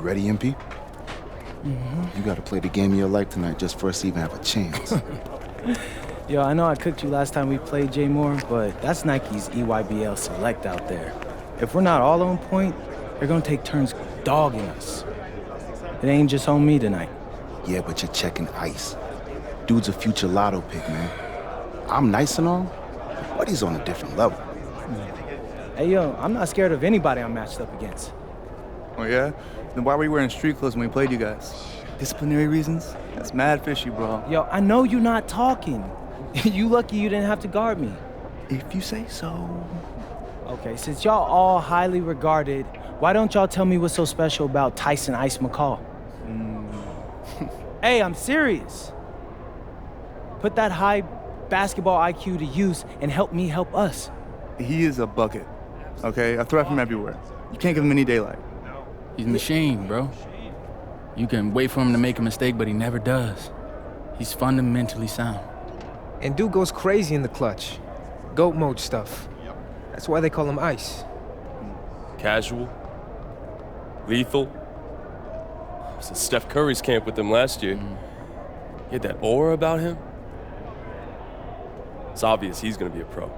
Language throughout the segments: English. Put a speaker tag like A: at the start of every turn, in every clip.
A: ready, MP? You gotta play the game of your life tonight just for us to even have a chance.
B: Yo, I know I cooked you last time we played J Moore, but that's Nike's EYBL Select out there. If we're not all on point, they're gonna take turns dogging us. It ain't just on me tonight.
A: Yeah, but you're checking ice. Dude's a future lotto pick, man. I'm nice and all, but he's on a different level.
B: Hey, yo, I'm not scared of anybody I'm matched up against.
C: Oh, yeah? Then why were you wearing street clothes when we played you guys? Disciplinary reasons? That's mad fishy, bro.
B: Yo, I know you're not talking. You lucky you didn't have to guard me.
C: If you say so.
B: Okay, since y'all all highly regarded, why don't y'all tell me what's so special about Tyson Ice McCall? Hey, I'm serious. Put that high basketball IQ to use and help me help us.
C: He is a bucket, okay? A threat from everywhere. You can't give him any daylight.
D: He's a machine, bro. You can wait for him to make a mistake, but he never does. He's fundamentally sound.
E: And dude goes crazy in the clutch. GOAT mode stuff. That's why they call him Ice.
F: Casual. Lethal. I was at Steph Curry's camp with him last year. He had that aura about him. It's obvious he's gonna be a pro.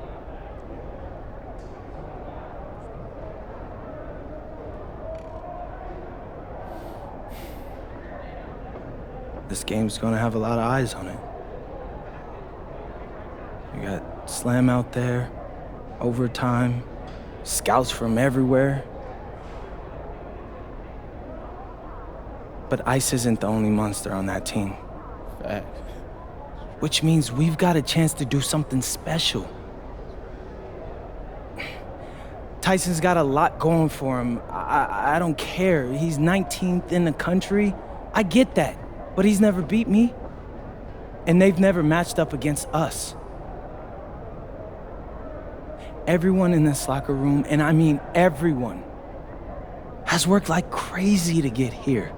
B: This game's gonna have a lot of eyes on it. You got Slam out there, overtime, scouts from everywhere. But Ice isn't the only monster on that team.
D: Fact.
B: Which means we've got a chance to do something special. Tyson's got a lot going for him. I don't care. He's 19th in the country. I get that. But he's never beat me. And they've never matched up against us. Everyone in this locker room, and I mean everyone, has worked like crazy to get here.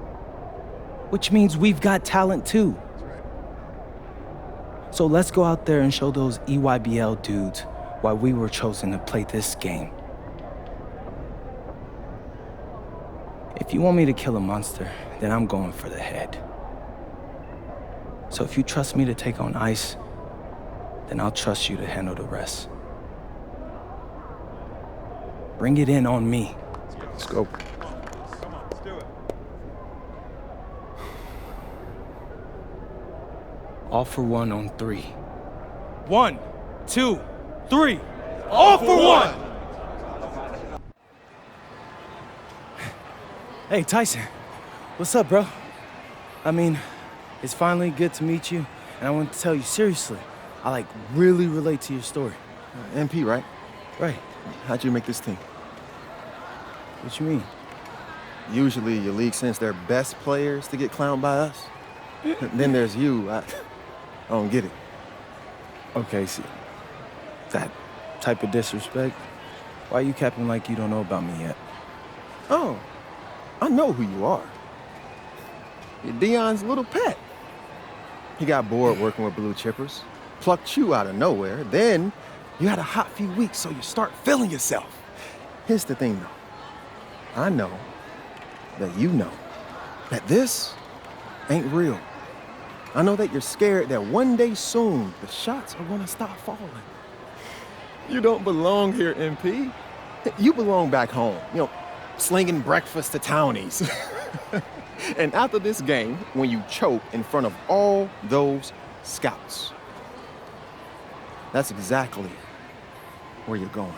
B: Which means we've got talent too. So let's go out there and show those EYBL dudes why we were chosen to play this game. If you want me to kill a monster, then I'm going for the head. So if you trust me to take on Ice, then I'll trust you to handle the rest. Bring it in on me.
A: Let's go.
B: All for one on 3. 1, 2, 3. All for one! Hey, Tyson. What's up, bro? I mean, it's finally good to meet you, and I want to tell you seriously, I really relate to your story.
A: MP, right?
B: Right.
A: How'd you make this team?
B: What you mean?
A: Usually your league sends their best players to get clowned by us. Then there's you. I don't get it.
B: Okay, see, that type of disrespect, why you capping like you don't know about me yet?
A: Oh, I know who you are. You're Dion's little pet. He got bored working with blue chippers, plucked you out of nowhere, then you had a hot few weeks, so you start feeling yourself. Here's the thing, though. I know that you know that this ain't real. I know that you're scared that one day soon, the shots are gonna stop falling. You don't belong here, MP. You belong back home, slinging breakfast to townies. And after this game, when you choke in front of all those scouts, that's exactly where you're going.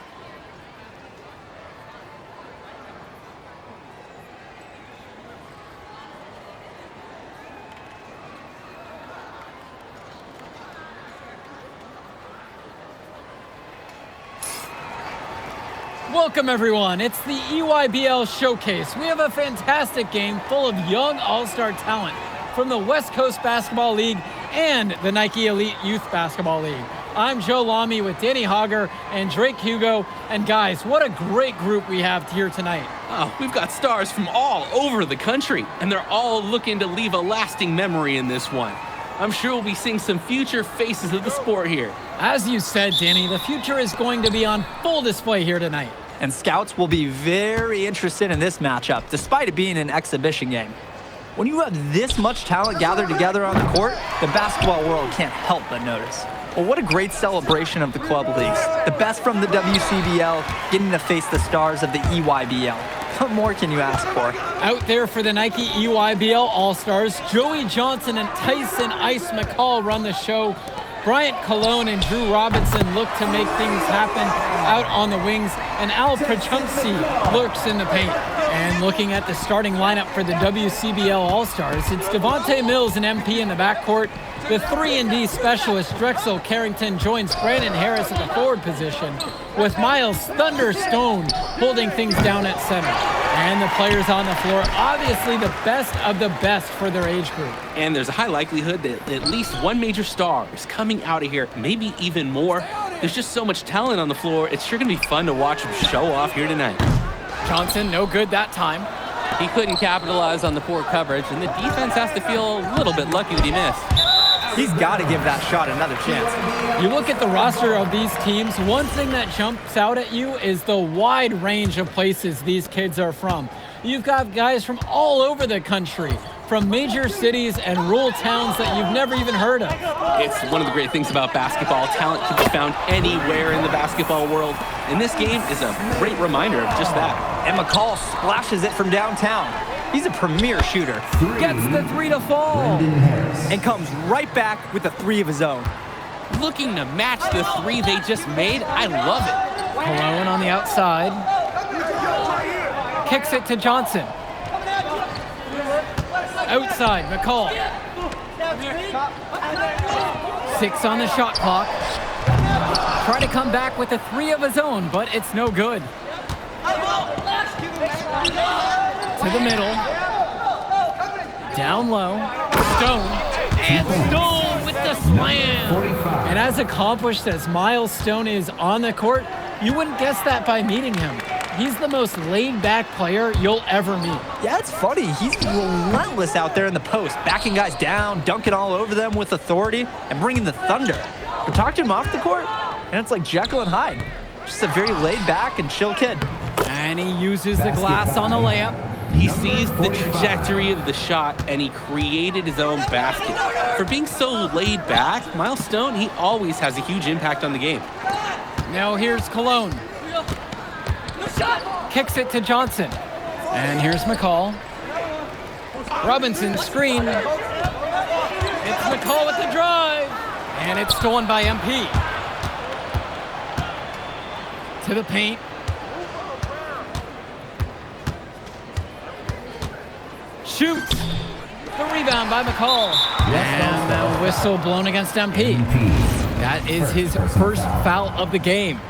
G: Welcome, everyone. It's the EYBL Showcase. We have a fantastic game full of young all-star talent from the West Coast Basketball League and the Nike Elite Youth Basketball League. I'm Joe Lamy with Danny Hogger and Drake Hugo. And guys, what a great group we have here tonight.
H: Oh, we've got stars from all over the country, and they're all looking to leave a lasting memory in this one. I'm sure we'll be seeing some future faces of the sport here.
G: As you said, Danny, the future is going to be on full display here tonight.
I: and scouts will be very interested in this matchup, despite it being an exhibition game. When you have this much talent gathered together on the court, the basketball world can't help but notice. Well, what a great celebration of the club leagues. The best from the WCBL getting to face the stars of the EYBL. What more can you ask for?
G: Out there for the Nike EYBL All-Stars, Joey Johnson and Tyson Ice McCall run the show. Bryant Cologne and Drew Robinson look to make things happen out on the wings, and Al Pachumsi lurks in the paint. And looking at the starting lineup for the WCBL All-Stars, it's Devontae Mills and MP in the backcourt. The 3-and-D specialist Drexel Carrington joins Brandon Harris at the forward position, with Miles Thunderstone holding things down at center. And the players on the floor, obviously the best of the best for their age group.
H: And there's a high likelihood that at least one major star is coming out of here, maybe even more. There's just so much talent on the floor. It's sure going to be fun to watch them show off here tonight.
G: Johnson, no good that time.
J: He couldn't capitalize on the poor coverage, and the defense has to feel a little bit lucky that he missed.
I: He's got to give that shot another chance.
G: You look at the roster of these teams, one thing that jumps out at you is the wide range of places these kids are from. You've got guys from all over the country, from major cities and rural towns that you've never even heard of.
H: It's one of the great things about basketball. Talent can be found anywhere in the basketball world, and this game is a great reminder of just that.
I: And McCall splashes it from downtown. He's a premier shooter.
G: Gets the three to fall.
I: And comes right back with a three of his own.
H: Looking to match the three they just made. I love it.
G: Cologne on the outside. Kicks it to Johnson. Outside, McCall. 6 on the shot clock. Try to come back with a three of his own, but it's no good. To the middle. Down low. Stone. And Stone with the slam. And as accomplished as Miles Stone is on the court, you wouldn't guess that by meeting him. He's the most laid-back player you'll ever meet.
I: Yeah, it's funny. He's relentless out there in the post, backing guys down, dunking all over them with authority, and bringing the thunder. But talk to him off the court, and it's like Jekyll and Hyde. Just a very laid-back and chill kid.
G: And he uses the glass on the layup.
H: He sees the trajectory of the shot, and he created his own basket. For being so laid back, Miles Stone, he always has a huge impact on the game.
G: Now here's Cologne. Kicks it to Johnson. And here's McCall. Robinson screen. It's McCall with the drive. And it's stolen by MP. To the paint. Shoots. The rebound by McCall. And the whistle blown against MP. That is his first foul of the game.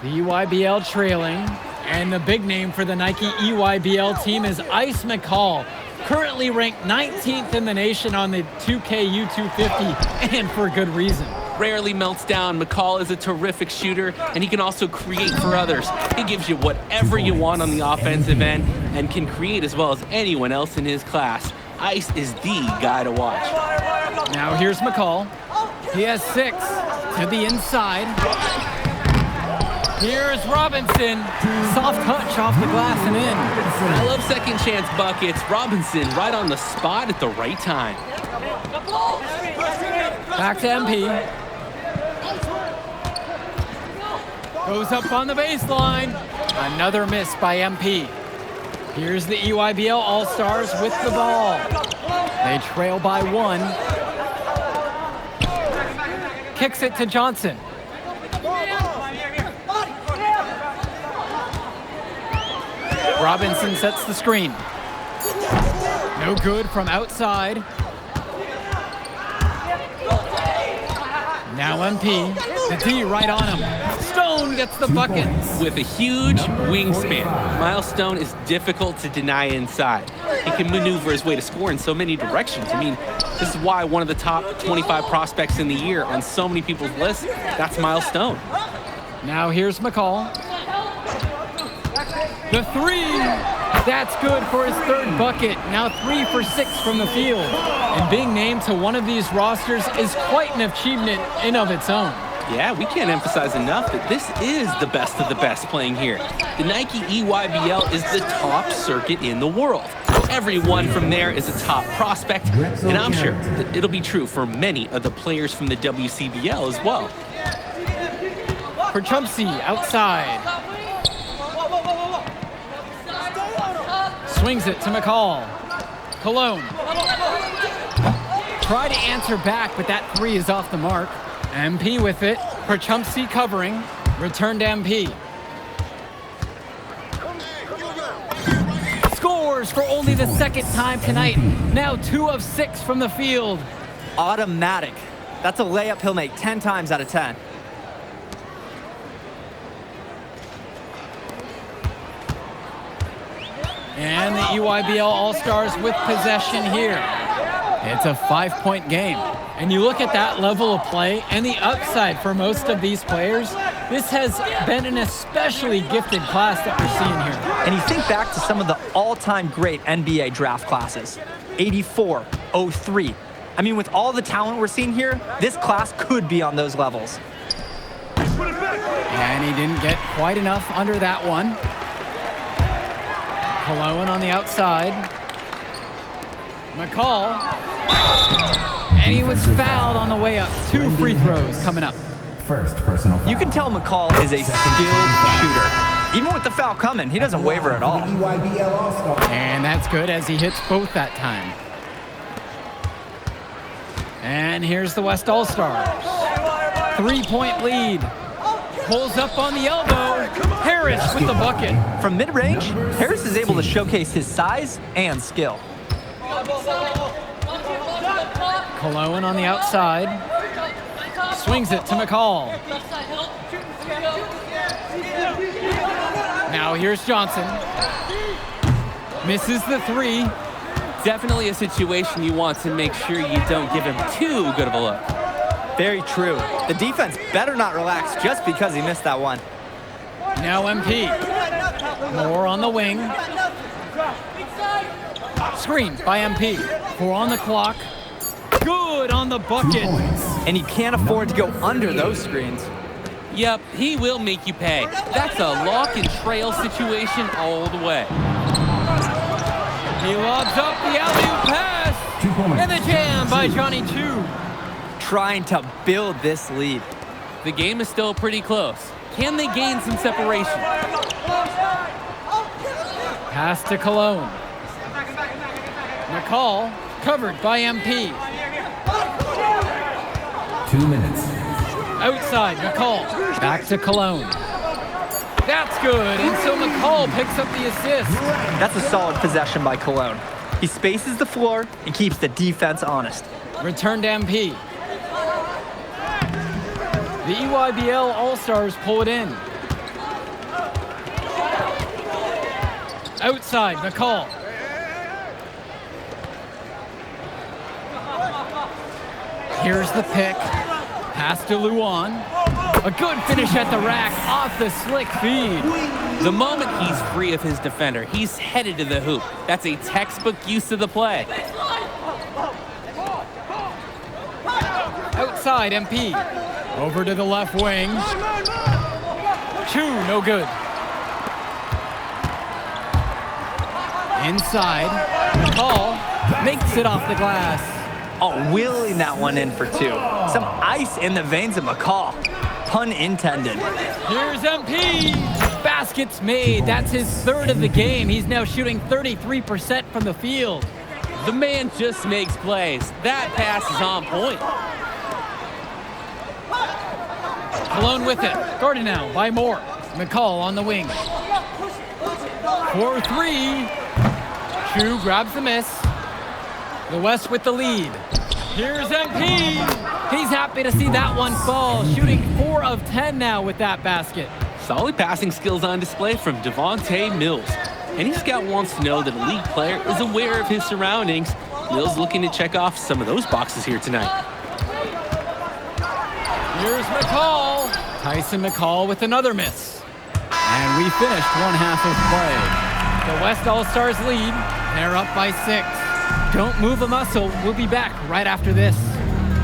G: The EYBL trailing, and the big name for the Nike EYBL team is Ice McCall, currently ranked 19th in the nation on the 2K U250, and for good reason.
H: Rarely melts down. McCall is a terrific shooter, and he can also create for others. He gives you whatever you want on the offensive end and can create as well as anyone else in his class. Ice is the guy to watch.
G: Now here's McCall. He has 6 to the inside. Here's Robinson. Soft touch off the glass and in.
H: I love second chance buckets. Robinson right on the spot at the right time.
G: Back to MP. Goes up on the baseline. Another miss by MP. Here's the EYBL All-Stars with the ball. They trail by 1. Kicks it to Johnson. Robinson sets the screen. No good from outside. Now MP, the D right on him. Stone gets the bucket.
H: With a huge wingspan, Miles Stone is difficult to deny inside. He can maneuver his way to score in so many directions. I mean, this is why one of the top 25 prospects in the year on so many people's lists, that's Miles Stone.
G: Now here's McCall. The 3, That's good for his third bucket. Now 3 for 6 from the field. And being named to one of these rosters is quite an achievement in of its own.
H: Yeah, we can't emphasize enough that this is the best of the best playing here. The Nike EYBL is the top circuit in the world. Everyone from there is a top prospect, and I'm sure that it'll be true for many of the players from the WCBL as well.
G: For Chumpsy, outside. Swings it to McCall. Cologne. Try to answer back, but that 3 is off the mark. MP with it. For Chumpsy covering. Return to MP. Scores for only the second time tonight. Now 2 of 6 from the field.
I: Automatic. That's a layup he'll make 10 times out of 10.
G: And the EYBL All-Stars with possession here. It's a 5-point game. And you look at that level of play and the upside for most of these players, this has been an especially gifted class that we're seeing here.
I: And you think back to some of the all-time great NBA draft classes. 84, 03. I mean, with all the talent we're seeing here, this class could be on those levels.
G: And he didn't get quite enough under that one. Cologne on the outside. McCall. And he was fouled on the way up. 2 free throws coming up.
K: First personal foul.
I: You can tell McCall is a skilled shooter. Even with the foul coming, he doesn't waver at all.
G: And that's good as he hits both that time. And here's the West All-Stars. 3-point lead. Pulls up on the elbow. Harris with the bucket.
I: From mid-range, Harris is able to showcase his size and skill.
G: Cologne on the outside. Swings it to McCall. Now here's Johnson. Misses the 3.
J: Definitely a situation you want to make sure you don't give him too good of a look.
I: Very true. The defense better not relax just because he missed that one.
G: Now MP. Moore on the wing. Screen by MP. 4 on the clock. Good on the bucket.
I: And you can't afford to go under those screens.
J: Yep, he will make you pay. That's a lock and trail situation all the way.
G: He lobs up the alley-oop pass. And the jam by Johnny 2.
I: Trying to build this lead.
J: The game is still pretty close. Can they gain some separation?
G: Pass to Cologne. McCall covered by MP.
K: 2 minutes.
G: Outside, McCall. Back to Cologne. That's good, and so McCall picks up the assist.
I: That's a solid possession by Cologne. He spaces the floor and keeps the defense honest.
G: Return to MP. The EYBL All-Stars pull it in. Outside, McCall. Here's the pick. Pass to Luan. A good finish at the rack off the slick feed.
J: The moment he's free of his defender, he's headed to the hoop. That's a textbook use of the play.
G: Outside, MP. Over to the left wing. Chu, no good. Inside. McCall makes it off the glass.
I: Oh, wheeling that one in for 2. Some ice in the veins of McCall. Pun intended.
G: Here's MP. Baskets made. That's his 3rd of the game. He's now shooting 33% from the field.
J: The man just makes plays. That pass is on point.
G: Cologne with it. Guarded now by Moore. McCall on the wing. 4-3. Chu grabs the miss. The West with the lead. Here's MP. He's happy to see that one fall. Shooting 4 of 10 now with that basket.
H: Solid passing skills on display from Devontae Mills. Any scout wants to know that a league player is aware of his surroundings. Mills looking to check off some of those boxes here tonight.
G: Here's McCall. Tyson McCall with another miss. And we finished 1 half of play. The West All-Stars lead. They're up by 6. Don't move a muscle. We'll be back right after this.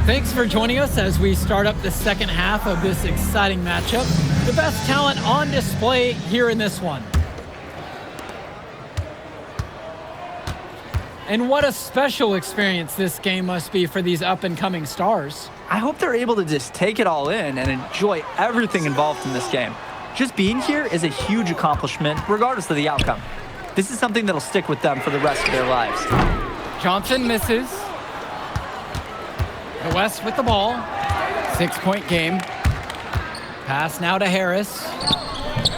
G: Thanks for joining us as we start up the second half of this exciting matchup. The best talent on display here in this one. And what a special experience this game must be for these up-and-coming stars.
I: I hope they're able to just take it all in and enjoy everything involved in this game. Just being here is a huge accomplishment, regardless of the outcome. This is something that'll stick with them for the rest of their lives.
G: Johnson misses. The West with the ball. 6-point game. Pass now to Harris.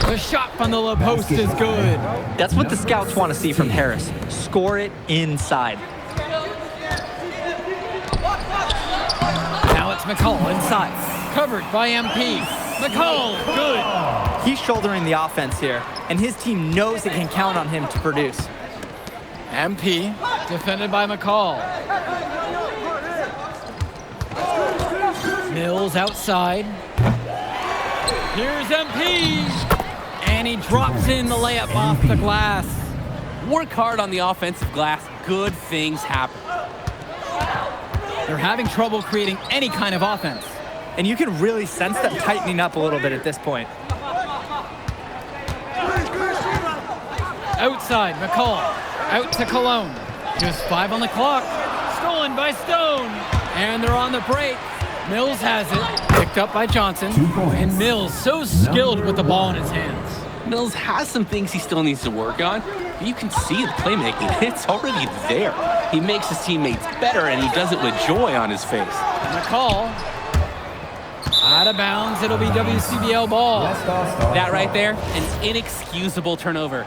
G: The shot from the low post is good.
I: That's what the scouts want to see from Harris. Score it inside.
G: Now it's McCall inside. Covered by MP. McCall, good.
I: He's shouldering the offense here, and his team knows they can count on him to produce.
G: MP, defended by McCall. Mills outside. Here's MP. And he drops in the layup off the glass.
J: Work hard on the offensive glass. Good things happen.
G: They're having trouble creating any kind of offense.
I: And you can really sense them tightening up a little bit at this point.
G: Outside, McCall. Out to Cologne. Just 5 on the clock. Stolen by Stone. And they're on the break. Mills has it. Picked up by Johnson. And Mills so skilled with the ball in his hands.
H: Mills has some things he still needs to work on, but you can see the playmaking. It's already there. He makes his teammates better, and he does it with joy on his face.
G: McCall. Out of bounds. It'll be WCBL ball.
J: That right there, an inexcusable turnover.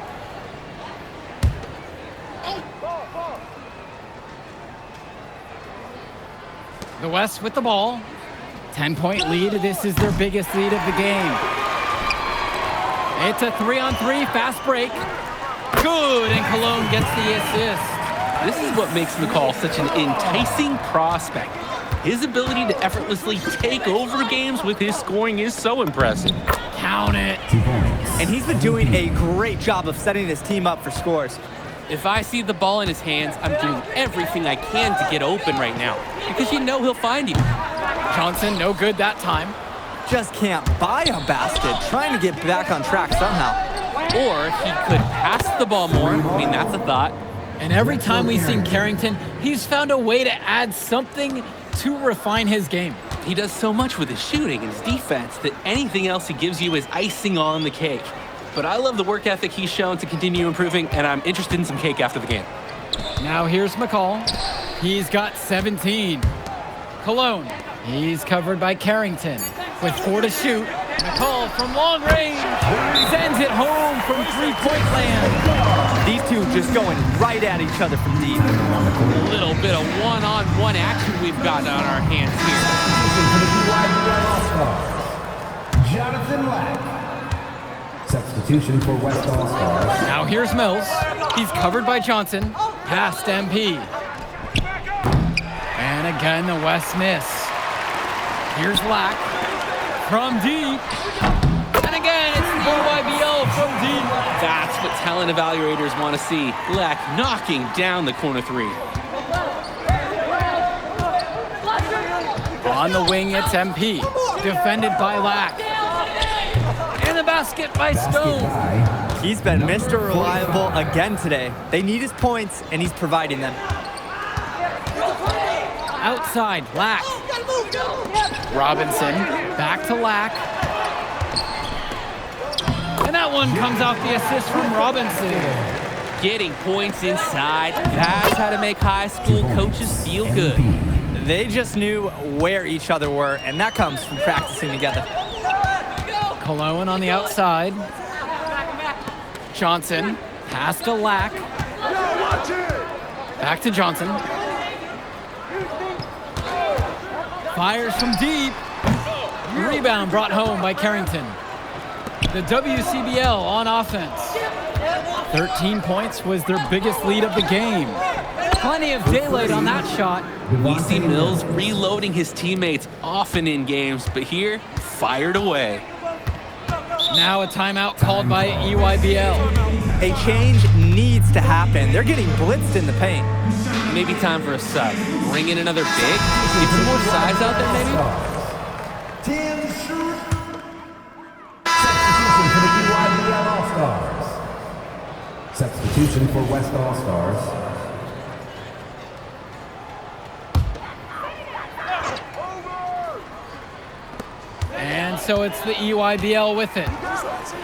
G: The West with the ball. 10-point lead. This is their biggest lead of the game. It's a 3-on-3 fast break. Good, and Cologne gets the assist.
H: This is what makes McCall such an enticing prospect. His ability to effortlessly take over games with his scoring is so impressive.
G: Count it.
I: And he's been doing a great job of setting his team up for scores.
J: If I see the ball in his hands, I'm doing everything I can to get open right now, because you know he'll find you.
G: Johnson, no good that time.
I: Just can't buy a basket, trying to get back on track somehow.
J: Or he could pass the ball more. I mean, that's a thought.
G: And every time we've seen Carrington, he's found a way to add something to refine his game.
H: He does so much with his shooting and his defense that anything else he gives you is icing on the cake. But I love the work ethic he's shown to continue improving, and I'm interested in some cake after the game.
G: Now here's McCall. He's got 17. Cologne. He's covered by Carrington. With 4 to shoot. McCall from long range. Sends it home from three-point land.
I: These two just going right at each other from deep.
J: A little bit of one-on-one action we've got on our hands
K: here. Jonathan Lack. Substitution for West All-Stars.
G: Now here's Mills. He's covered by Johnson. Past MP. And again, the West miss. Here's Lack from deep. And again, it's the EYBL from deep.
H: That's what talent evaluators want to see. Lack knocking down the corner 3.
G: On the wing, it's MP. Defended by Lack. And the basket by Stone.
I: He's been Mr. Reliable again today. They need his points, and he's providing them.
G: Outside, Lack. Robinson, back to Lack. And that one comes off the assist from Robinson.
J: Getting points inside. That's how to make high school coaches feel good.
I: They just knew where each other were, and that comes from practicing together.
G: Cologne on the outside. Johnson, pass to Lack. Back to Johnson. Fires from deep. Rebound brought home by Carrington. The WCBL on offense. 13 points was their biggest lead of the game. Plenty of daylight on that shot.
H: We see Mills reloading his teammates often in games, but here, fired away.
G: Now a timeout called by EYBL.
I: A change needs to happen. They're getting blitzed in the paint.
J: Maybe time for a sub. Bring in another big. Get some more size out there, maybe?
K: Substitution for the EYBL All-Stars. Substitution for West All-Stars.
G: And so it's the EYBL with it.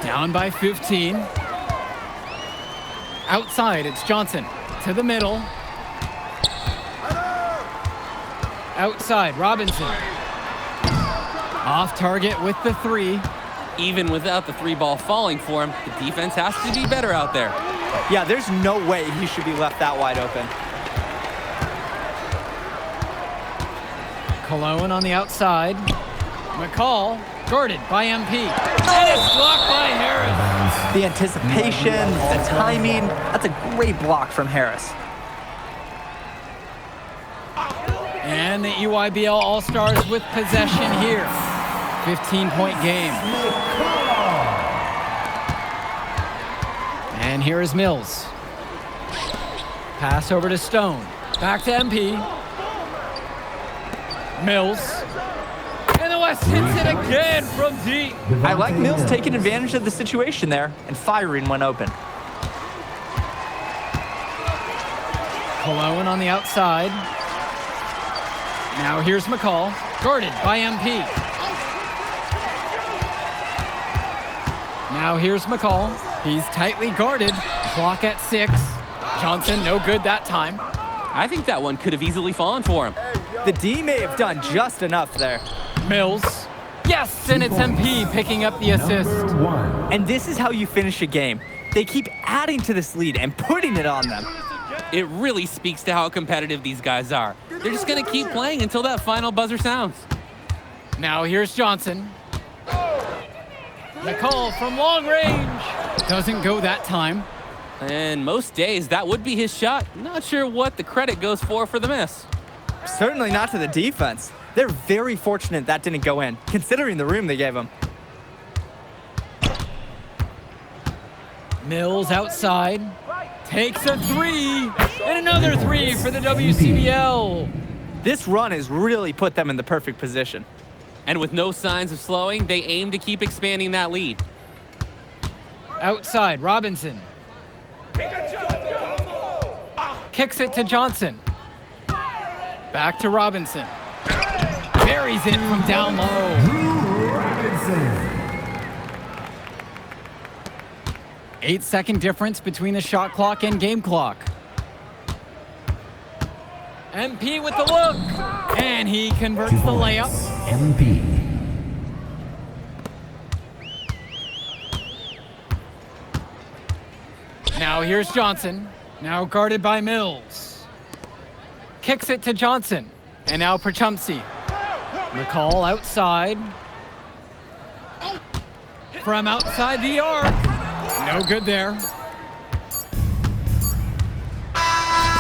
G: Down by 15. Outside, it's Johnson. To the middle. Outside, Robinson. Off target with the 3.
J: Even without the 3-ball falling for him, the defense has to be better out there.
I: Yeah, there's no way he should be left that wide open.
G: Cologne on the outside. McCall, guarded by MP. And it's blocked by Harris.
I: The anticipation, the timing, that's a great block from Harris.
G: And the EYBL All-Stars with possession here. 15-point game. And here is Mills. Pass over to Stone. Back to MP. Mills. And the West hits it again from deep.
I: I like Mills taking advantage of the situation there and firing when open.
G: Cologne on the outside. Now here's McCall, guarded by MP. Now here's McCall. He's tightly guarded. Clock at 6. Johnson, no good that time.
J: I think that one could have easily fallen for him.
I: The D may have done just enough there.
G: Mills. Yes, and it's MP picking up the assist.
I: And this is how you finish a game. They keep adding to this lead and putting it on them.
J: It really speaks to how competitive these guys are. They're just going to keep playing until that final buzzer sounds.
G: Now here's Johnson. McCall from long range. Doesn't go that time.
J: And most days, that would be his shot. Not sure what the credit goes for the miss.
I: Certainly not to the defense. They're very fortunate that didn't go in, considering the room they gave him.
G: Mills outside. Takes a 3. And another 3 for the WCBL.
I: This run has really put them in the perfect position.
J: And with no signs of slowing, they aim to keep expanding that lead.
G: Outside, Robinson. Kicks it to Johnson. Back to Robinson. Buries it from down low.
K: Robinson.
G: 8-second difference between the shot clock and game clock. MP with the look. And he converts the layup.
K: MP.
G: Now here's Johnson. Now guarded by Mills. Kicks it to Johnson. And now Perchumsey. McCall outside. From outside the arc. No good there.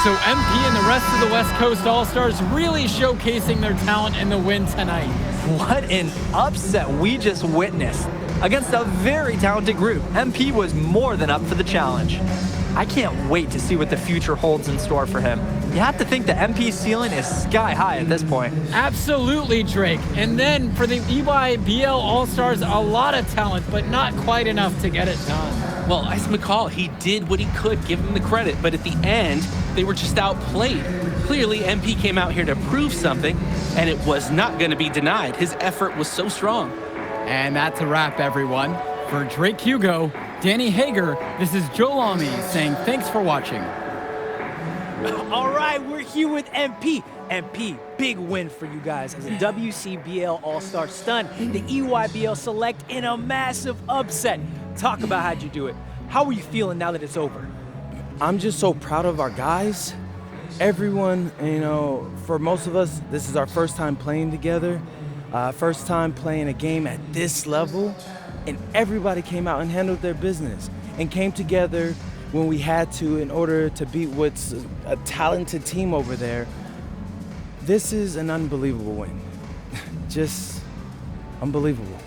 G: So MP and the rest of the West Coast All-Stars really showcasing their talent in the win tonight.
I: What an upset we just witnessed. Against a very talented group, MP was more than up for the challenge. I can't wait to see what the future holds in store for him. You have to think the MP ceiling is sky high at this point.
G: Absolutely, Drake. And then for the EYBL All-Stars, a lot of talent, but not quite enough to get it done.
J: Well, Ice McCall, he did what he could, give him the credit, but at the end, they were just outplayed. Clearly, MP came out here to prove something, and it was not going to be denied. His effort was so strong.
G: And that's a wrap, everyone. For Drake Hugo, Danny Hager, this is Joe Lamy saying thanks for watching.
L: All right, we're here with MP. MP, big win for you guys as a WCBL All-Star stun, the EYBL Select in a massive upset. Talk about how'd you do it. How are you feeling now that it's over?
B: I'm just so proud of our guys. Everyone, you know, for most of us, this is our first time playing together, first time playing a game at this level, and everybody came out and handled their business and came together when we had to in order to beat what's a talented team over there. This is an unbelievable win. Just unbelievable.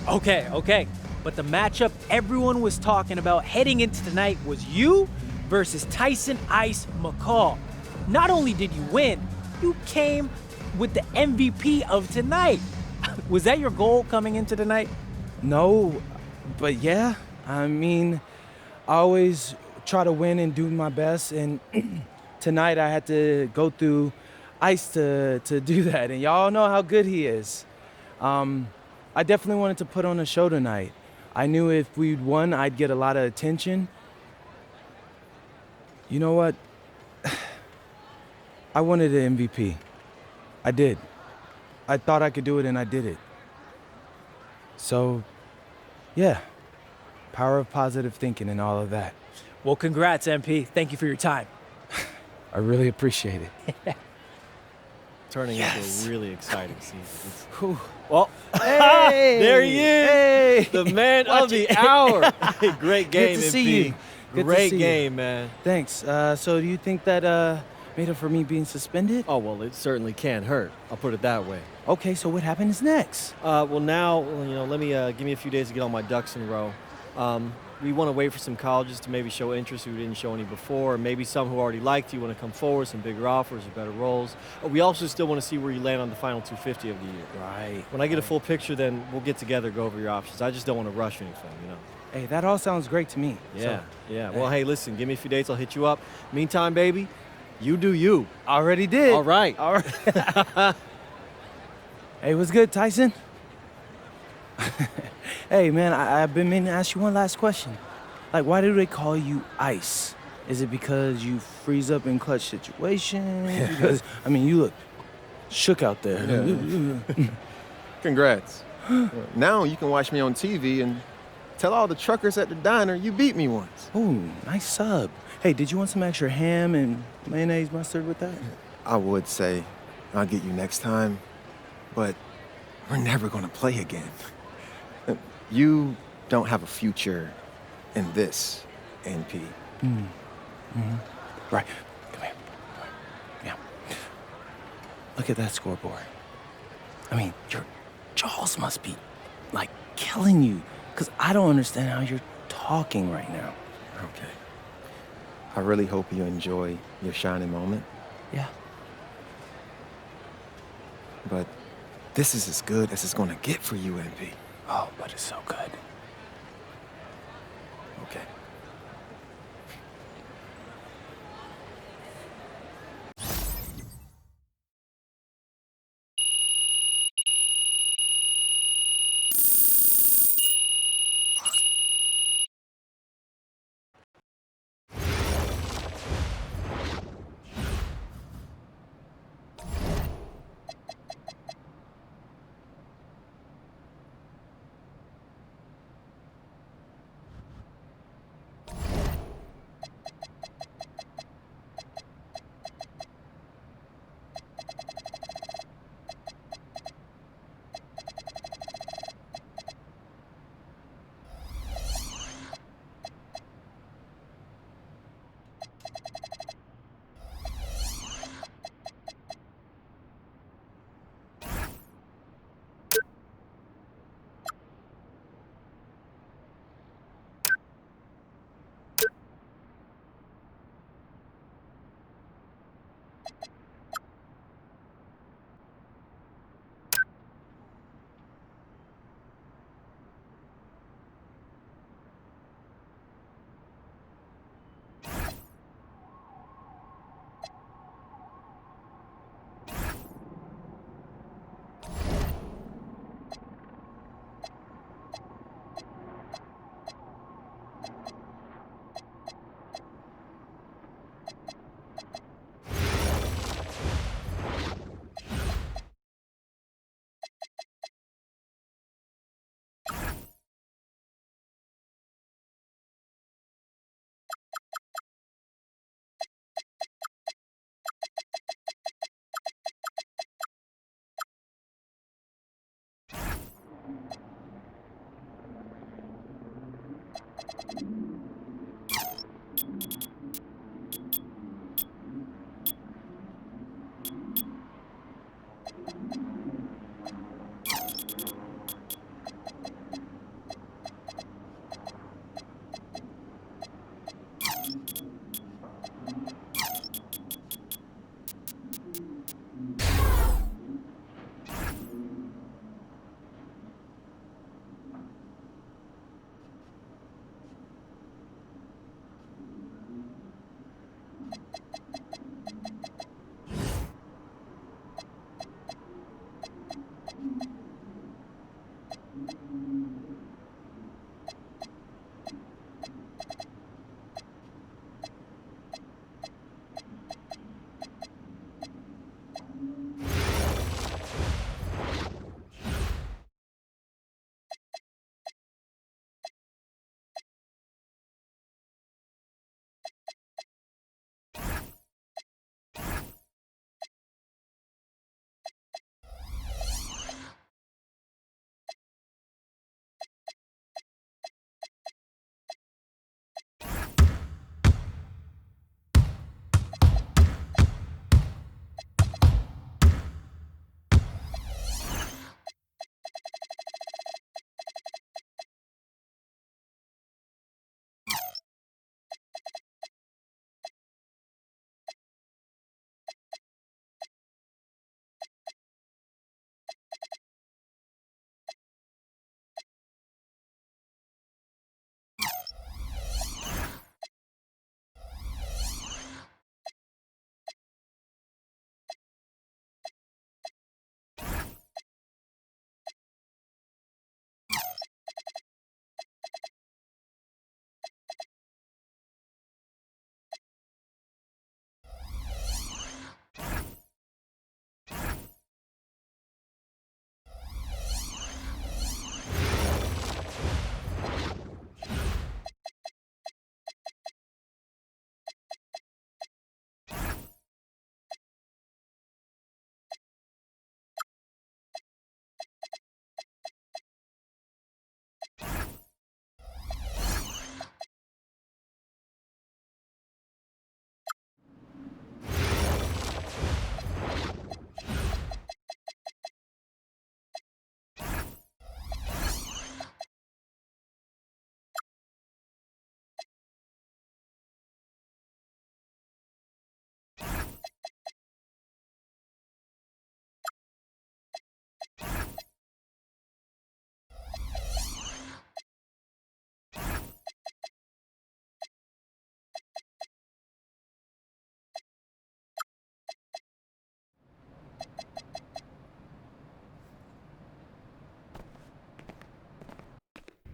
L: Okay. But the matchup everyone was talking about heading into tonight was you versus Tyson Ice McCall. Not only did you win, you came with the MVP of tonight. Was that your goal coming into tonight?
B: No, but yeah. I mean, I always try to win and do my best, and tonight I had to go through Ice to do that, and y'all know how good he is. I definitely wanted to put on a show tonight. I knew if we'd won, I'd get a lot of attention. You know what? I wanted an MVP. I did. I thought I could do it, and I did it. So, yeah, power of positive thinking and all of that.
L: Well, congrats, MP. Thank you for your time.
B: I really appreciate it.
M: Turning into a really exciting season.
L: Well,
M: hey, there he is,
B: hey,
M: the man of the hour. Great game,
B: Good to
M: MP.
B: see you. Good to
M: Great
B: see
M: game,
B: you.
M: man.
B: Thanks. So do you think that made up for me being suspended?
M: Oh, well, it certainly can't hurt. I'll put it that way.
B: Okay, so what happens next?
M: Well, now, let me give me a few days to get all my ducks in a row. We want to wait for some colleges to maybe show interest who didn't show any before, or maybe some who already liked you want to come forward, some bigger offers or better roles. We also still want to see where you land on the final 250 of the year.
B: Right.
M: When I get a full picture, then we'll get together, go over your options. I just don't want to rush anything,
B: Hey, that all sounds great to me.
M: Yeah,
B: So,
M: yeah. Well, hey, listen, give me a few dates, I'll hit you up. Meantime, baby, you do you.
B: already did.
M: All right.
B: All right. Hey, what's good, Tyson? Hey, man, I've been meaning to ask you one last question. Like, why do they call you Ice? Is it because you freeze up in clutch situations? Because, I mean, you look shook out there.
A: Yeah. Congrats. Now you can watch me on TV and tell all the truckers at the diner you beat me once.
B: Ooh, nice sub. Hey, did you want some extra ham and mayonnaise mustard with that?
A: I would say I'll get you next time, but we're never gonna play again. You don't have a future in this, NP.
B: Right. Come here. Yeah. Look at that scoreboard. I mean, your jaws must be, like, killing you, because I don't understand how you're talking right now.
A: Okay. I really hope you enjoy your shining moment,
B: Yeah.
A: but this is as good as it's gonna get for you, NP.
B: Oh, but it's so good.
A: Okay.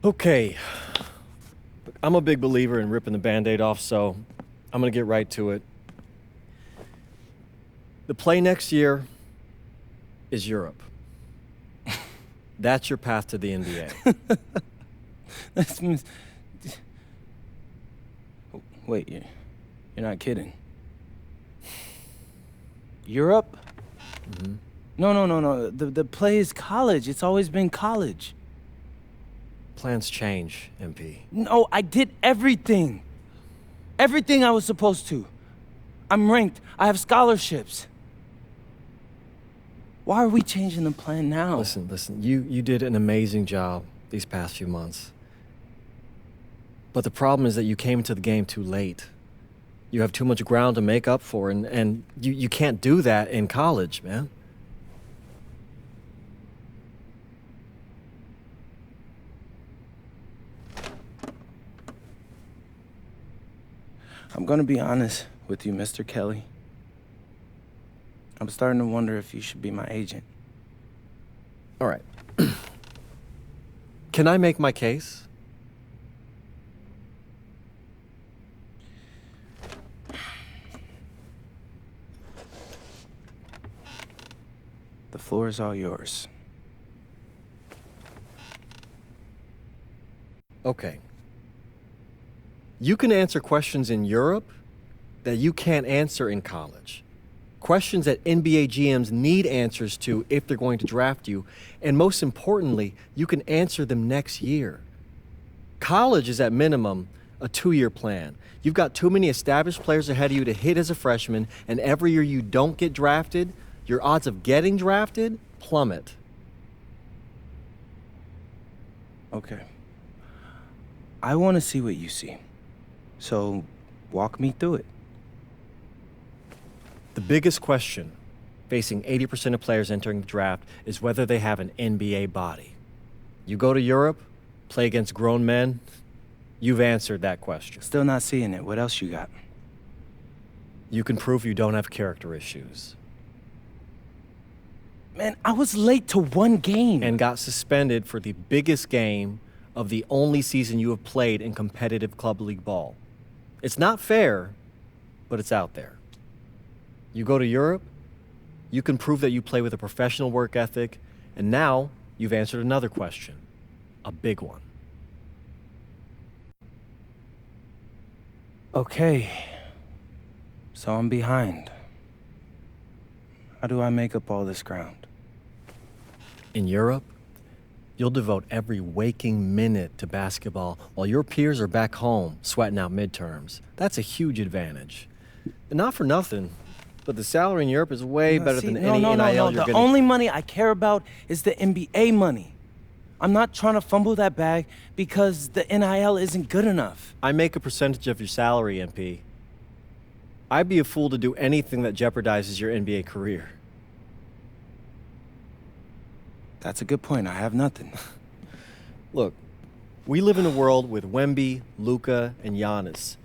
M: Okay. I'm a big believer in ripping the Band-Aid off, so I'm going to get right to it. The play next year is Europe. That's your path to the NBA.
B: That means... Wait, you're not kidding. Europe?
M: Mm-hmm.
B: No. The play is college. It's always been college.
M: Plans change, MP.
B: No, I did everything. Everything I was supposed to. I'm ranked. I have scholarships. Why are we changing the plan now?
M: Listen. You did an amazing job these past few months. But the problem is that you came into the game too late. You have too much ground to make up for, and you can't do that in college, man.
B: I'm gonna be honest with you, Mr. Kelly. I'm starting to wonder if you should be my agent.
M: All right. Can I make my case?
B: The floor is all yours.
M: Okay. You can answer questions in Europe that you can't answer in college. Questions that NBA GMs need answers to if they're going to draft you. And most importantly, you can answer them next year. College is at minimum a 2-year plan. You've got too many established players ahead of you to hit as a freshman, and every year you don't get drafted, your odds of getting drafted plummet.
B: Okay. I want to see what you see. So, walk me through it.
M: The biggest question facing 80% of players entering the draft is whether they have an NBA body. You go to Europe, play against grown men, you've answered that question.
B: Still not seeing it. What else you got?
M: You can prove you don't have character issues.
B: Man, I was late to one game.
M: And got suspended for the biggest game of the only season you have played in competitive club league ball. It's not fair, but it's out there. You go to Europe, you can prove that you play with a professional work ethic, and now you've answered another question, a big one.
B: Okay, so I'm behind. How do I make up all this ground?
M: In Europe, you'll devote every waking minute to basketball while your peers are back home sweating out midterms. That's a huge advantage. And not for nothing, but the salary in Europe is way better than any NIL you're
B: The
M: getting.
B: only money I care about is the NBA money. I'm not trying to fumble that bag because the NIL isn't good enough.
M: I make a percentage of your salary, MP. I'd be a fool to do anything that jeopardizes your NBA career.
B: That's a good point. I have nothing.
M: Look, we live in a world with Wemby, Luka, and Giannis.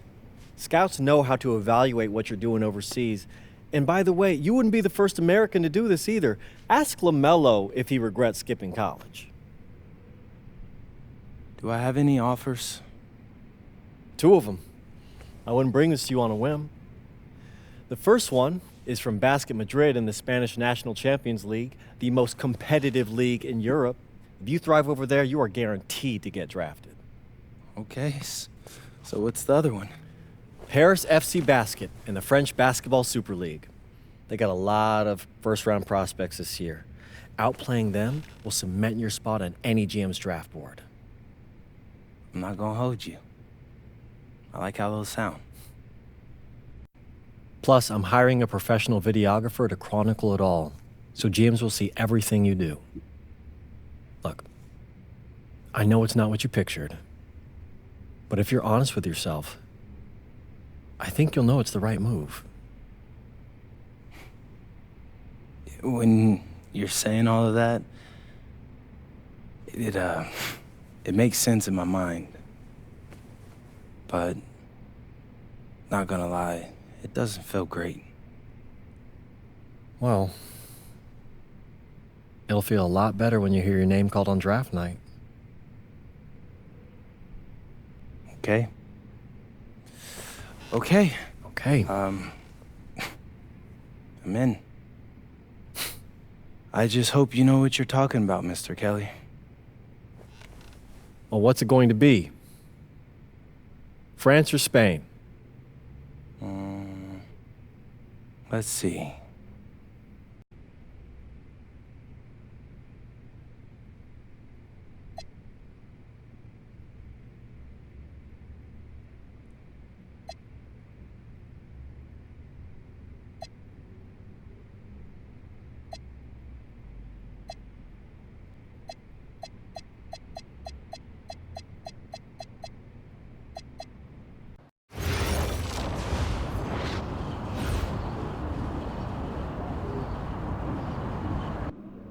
M: Scouts know how to evaluate what you're doing overseas. And by the way, you wouldn't be the first American to do this either. Ask LaMelo if he regrets skipping college.
B: Do I have any offers?
M: 2 of them. I wouldn't bring this to you on a whim. The first one is from Basket Madrid in the Spanish National Champions League, the most competitive league in Europe. If you thrive over there, you are guaranteed to get drafted.
B: Okay, so what's the other one?
M: Paris FC Basket in the French Basketball Super League. They got a lot of first-round prospects this year. Outplaying them will cement your spot on any GM's draft board.
B: I'm not gonna hold you. I like how those sound.
M: Plus, I'm hiring a professional videographer to chronicle it all, so GMs will see everything you do. Look, I know it's not what you pictured, but if you're honest with yourself, I think you'll know it's the right move.
B: When you're saying all of that, it makes sense in my mind. But, not gonna lie, it doesn't feel great.
M: Well, it'll feel a lot better when you hear your name called on draft night.
B: Okay. Okay.
M: Okay.
B: I'm in. I just hope you know what you're talking about, Mr. Kelly.
M: Well, what's it going to be? France or Spain?
B: Let's see.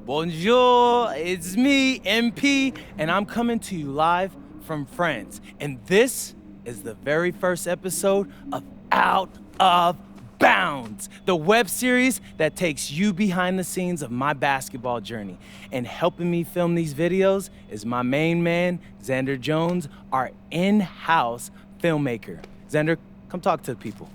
B: Bonjour, it's me, MP, and I'm coming to you live from France. And this is the very first episode of Out of Bounds, the web series that takes you behind the scenes of my basketball journey. And helping me film these videos is my main man, Xander Jones, our in-house filmmaker. Xander, come talk to the people.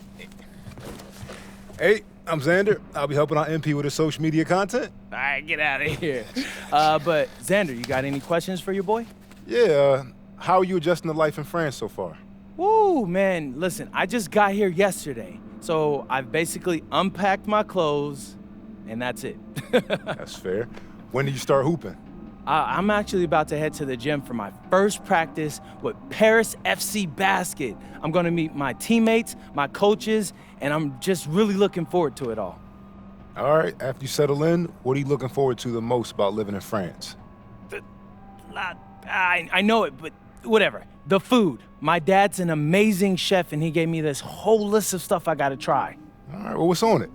N: Hey, I'm Xander. I'll be helping out MP with his social media content.
B: All right, get out of here. But Xander, you got any questions for your boy?
N: Yeah, how are you adjusting to life in France so far?
B: Woo, man, listen, I just got here yesterday. So I've basically unpacked my clothes, and that's it.
N: That's fair. When did you start hooping?
B: I'm actually about to head to the gym for my first practice with Paris FC Basket. I'm gonna meet my teammates, my coaches, and I'm just really looking forward to it all.
N: All right, after you settle in, what are you looking forward to the most about living in France?
B: I know it, but whatever. The food. My dad's an amazing chef, and he gave me this whole list of stuff I gotta try.
N: All right, well, what's on it?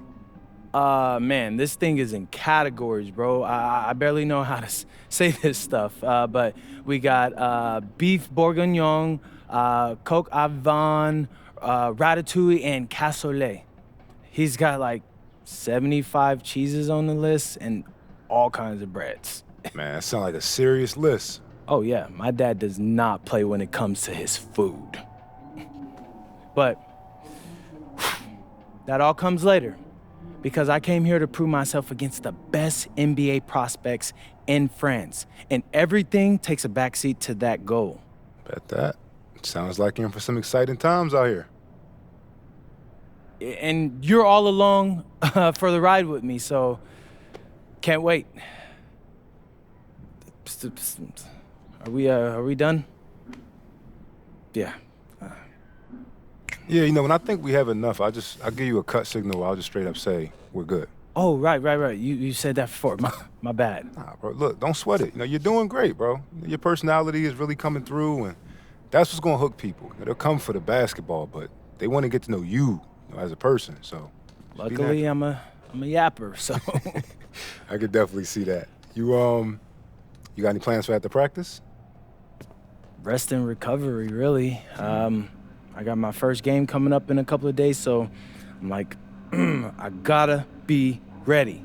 B: Man, this thing is in categories, bro. I barely know how to say this stuff, but we got beef bourguignon, coq au vin, ratatouille, and cassoulet. He's got like 75 cheeses on the list and all kinds of breads.
N: Man, that sounds like a serious list.
B: Oh yeah, my dad does not play when it comes to his food. But that all comes later, because I came here to prove myself against the best NBA prospects in France, and everything takes a backseat to that goal.
N: Bet that. Sounds like you're in for some exciting times out here.
B: And you're all along for the ride with me, so can't wait. Are we done? Yeah.
N: Yeah, you know, when I think we have enough, I'll give you a cut signal. I'll just straight up say we're good.
B: Oh, right. You said that before. My bad.
N: Nah, bro, look, don't sweat it. You know, you're doing great, bro. Your personality is really coming through, and that's what's gonna hook people. You know, they'll come for the basketball, but they want to get to know you, as a person. So,
B: luckily, I'm a yapper, so.
N: I could definitely see that. You got any plans for after practice?
B: Rest and recovery, really. I got my first game coming up in a couple of days, so I'm like, I gotta be ready.